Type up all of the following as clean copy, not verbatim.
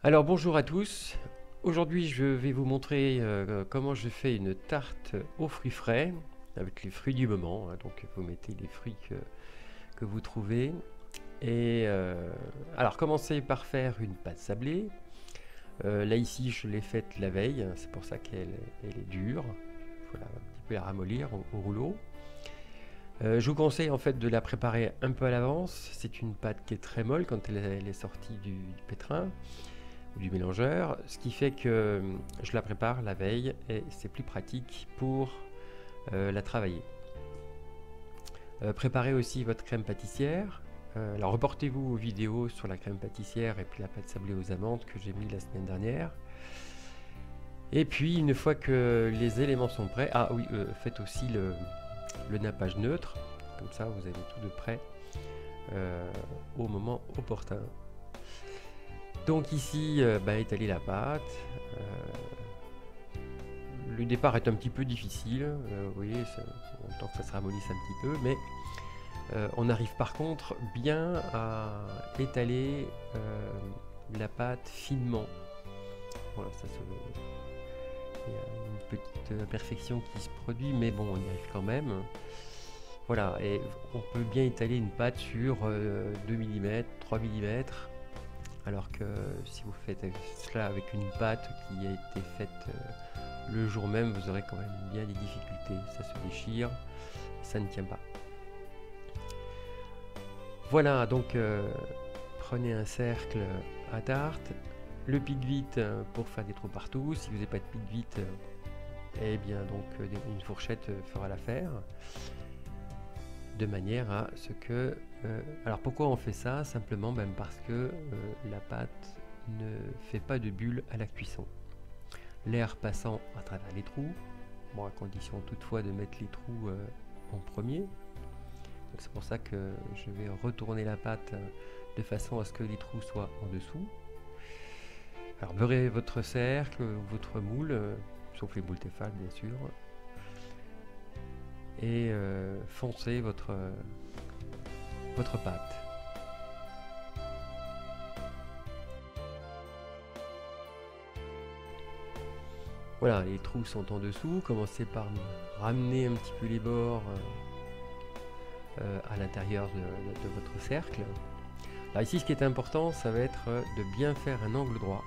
Alors bonjour à tous, aujourd'hui je vais vous montrer comment je fais une tarte aux fruits frais avec les fruits du moment, hein. Donc vous mettez les fruits que vous trouvez et alors commencez par faire une pâte sablée. Là ici je l'ai faite la veille, hein, c'est pour ça qu'elle est dure, il faut un petit peu la ramollir au rouleau. Je vous conseille en fait de la préparer un peu à l'avance, c'est une pâte qui est très molle quand elle est sortie du pétrin du mélangeur, ce qui fait que je la prépare la veille et c'est plus pratique pour la travailler. Préparez aussi votre crème pâtissière. Alors reportez-vous aux vidéos sur la crème pâtissière et puis la pâte sablée aux amandes que j'ai mis la semaine dernière. Et puis une fois que les éléments sont prêts, ah oui, faites aussi le nappage neutre, comme ça vous avez tout de prêt au moment opportun. Donc ici, étaler la pâte. Le départ est un petit peu difficile, vous voyez, on attend que ça se ramollisse un petit peu, mais on arrive par contre bien à étaler la pâte finement. Voilà, il y a une petite imperfection qui se produit, mais bon, on y arrive quand même. Voilà, et on peut bien étaler une pâte sur 2 mm, 3 mm. Alors que si vous faites cela avec une pâte qui a été faite le jour même, vous aurez quand même bien des difficultés. Ça se déchire, ça ne tient pas. Voilà, donc prenez un cercle à tarte, le pique-vite pour faire des trous partout. Si vous n'avez pas de pique-vite, eh bien donc une fourchette fera l'affaire. De manière à ce que... alors pourquoi on fait ça? Simplement parce que la pâte ne fait pas de bulles à la cuisson. L'air passant à travers les trous, bon, à condition toutefois de mettre les trous en premier. C'est pour ça que je vais retourner la pâte de façon à ce que les trous soient en dessous. Alors beurrez votre cercle, votre moule, sauf les boules Tefal bien sûr. Et foncez votre pâte. Voilà, les trous sont en dessous. Commencez par ramener un petit peu les bords à l'intérieur de votre cercle. Alors ici, ce qui est important, ça va être de bien faire un angle droit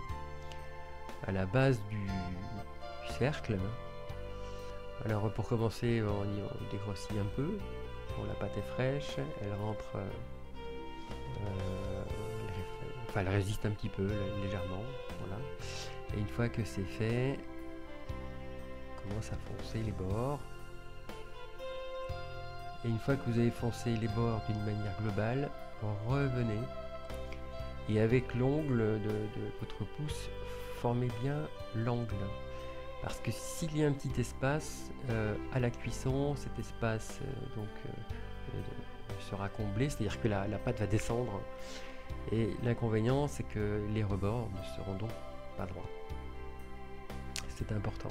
à la base du cercle. Alors pour commencer, on dégrossit un peu. Bon, la pâte est fraîche, elle rentre, elle résiste un petit peu légèrement. Voilà. Et une fois que c'est fait, on commence à foncer les bords. Et une fois que vous avez foncé les bords d'une manière globale, revenez et avec l'ongle de votre pouce, formez bien l'angle. Parce que s'il y a un petit espace à la cuisson, cet espace sera comblé, c'est-à-dire que la pâte va descendre. Et l'inconvénient, c'est que les rebords ne seront donc pas droits. C'est important.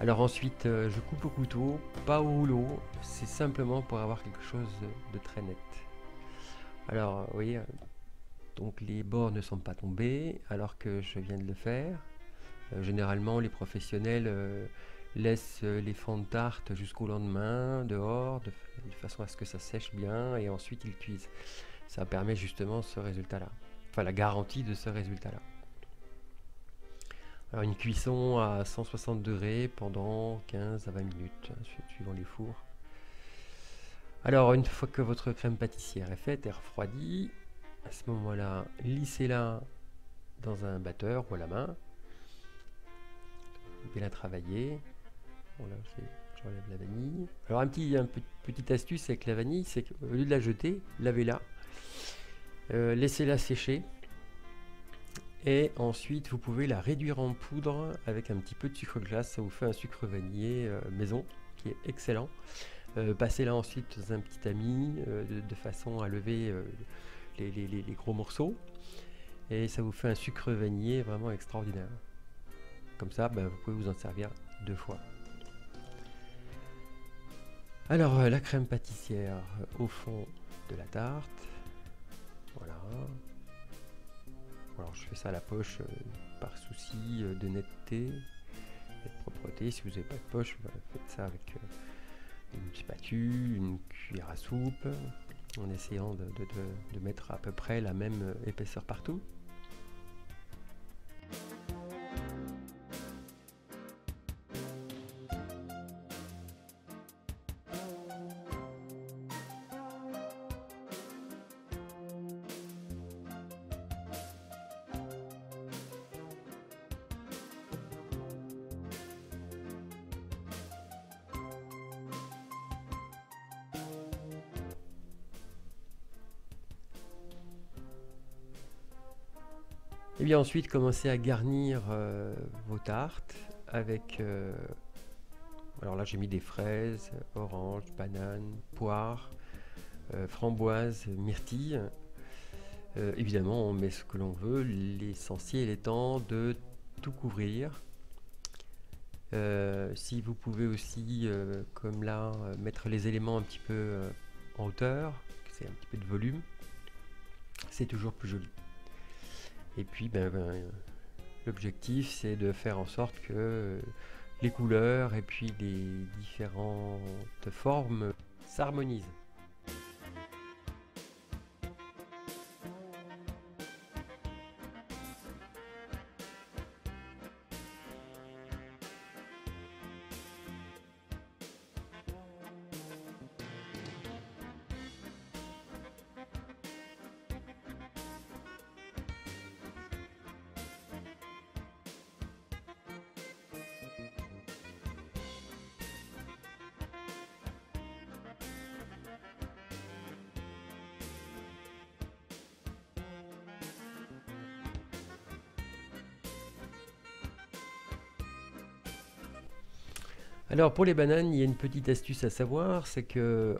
Alors ensuite, je coupe au couteau, pas au rouleau, c'est simplement pour avoir quelque chose de très net. Alors, vous voyez, donc les bords ne sont pas tombés alors que je viens de le faire. Généralement, les professionnels laissent les fonds de tarte jusqu'au lendemain, dehors, de façon à ce que ça sèche bien, et ensuite ils cuisent. Ça permet justement ce résultat-là, enfin la garantie de ce résultat-là. Alors une cuisson à 160 degrés pendant 15 à 20 minutes, suivant les fours. Alors une fois que votre crème pâtissière est faite et refroidie, à ce moment-là, lissez-la dans un batteur ou à la main. Bien la travailler. Bon, là, j'enlève la vanille. Alors une petite astuce avec la vanille, c'est qu'au lieu de la jeter, lavez-la. Laissez-la sécher. Et ensuite, vous pouvez la réduire en poudre avec un petit peu de sucre glace. Ça vous fait un sucre vanillé maison qui est excellent. Passez-la ensuite dans un petit tamis de façon à lever les gros morceaux. Et ça vous fait un sucre vanillé vraiment extraordinaire. Comme ça, vous pouvez vous en servir 2 fois. Alors, la crème pâtissière au fond de la tarte. Voilà. Alors je fais ça à la poche par souci de netteté et de propreté. Si vous n'avez pas de poche, faites ça avec une spatule, une cuillère à soupe, en essayant de mettre à peu près la même épaisseur partout. Et bien ensuite, commencez à garnir vos tartes avec... alors là, j'ai mis des fraises, oranges, bananes, poires, framboises, myrtilles. Évidemment, on met ce que l'on veut. L'essentiel étant de tout couvrir. Si vous pouvez aussi, comme là, mettre les éléments un petit peu en hauteur, c'est un petit peu de volume, c'est toujours plus joli. Et puis l'objectif c'est de faire en sorte que les couleurs et puis les différentes formes s'harmonisent. Alors pour les bananes, il y a une petite astuce à savoir, c'est que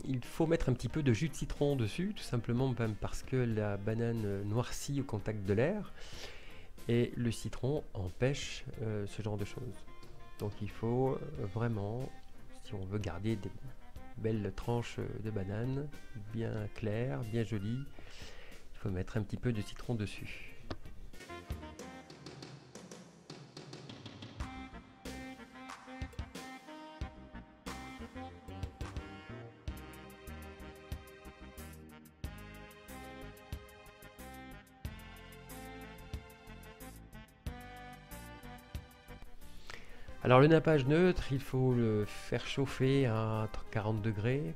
il faut mettre un petit peu de jus de citron dessus, tout simplement parce que la banane noircit au contact de l'air et le citron empêche ce genre de choses. Donc il faut vraiment, si on veut garder des belles tranches de banane bien claires, bien jolies, il faut mettre un petit peu de citron dessus. Alors le nappage neutre, il faut le faire chauffer à 40 degrés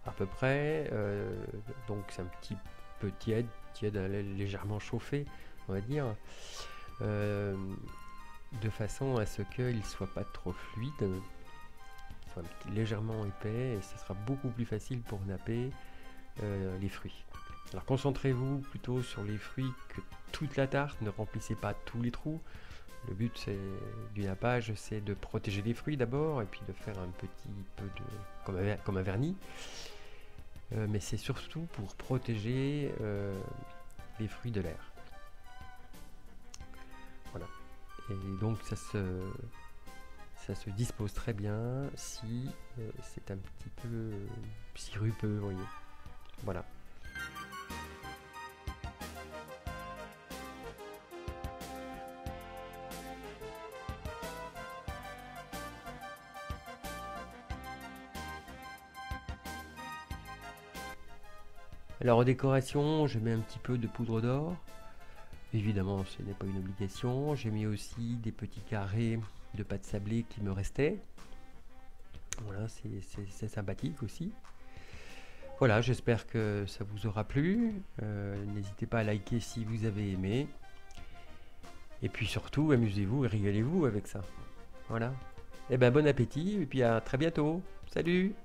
à peu près, donc c'est un petit peu tiède, légèrement chauffé on va dire, de façon à ce qu'il ne soit pas trop fluide, soit légèrement épais, et ce sera beaucoup plus facile pour napper les fruits. Alors concentrez-vous plutôt sur les fruits que toute la tarte, ne remplissez pas tous les trous. Le but du nappage, c'est de protéger les fruits d'abord et puis de faire un petit peu comme un vernis. Mais c'est surtout pour protéger les fruits de l'air. Voilà. Et donc ça se dispose très bien si c'est un petit peu sirupeux, vous voyez. Voilà. Alors en décoration, je mets un petit peu de poudre d'or. Évidemment, ce n'est pas une obligation. J'ai mis aussi des petits carrés de pâte sablée qui me restaient. Voilà, c'est sympathique aussi. Voilà, j'espère que ça vous aura plu. N'hésitez pas à liker si vous avez aimé. Et puis surtout, amusez-vous et régalez-vous avec ça. Voilà. Et ben bon appétit et puis à très bientôt. Salut!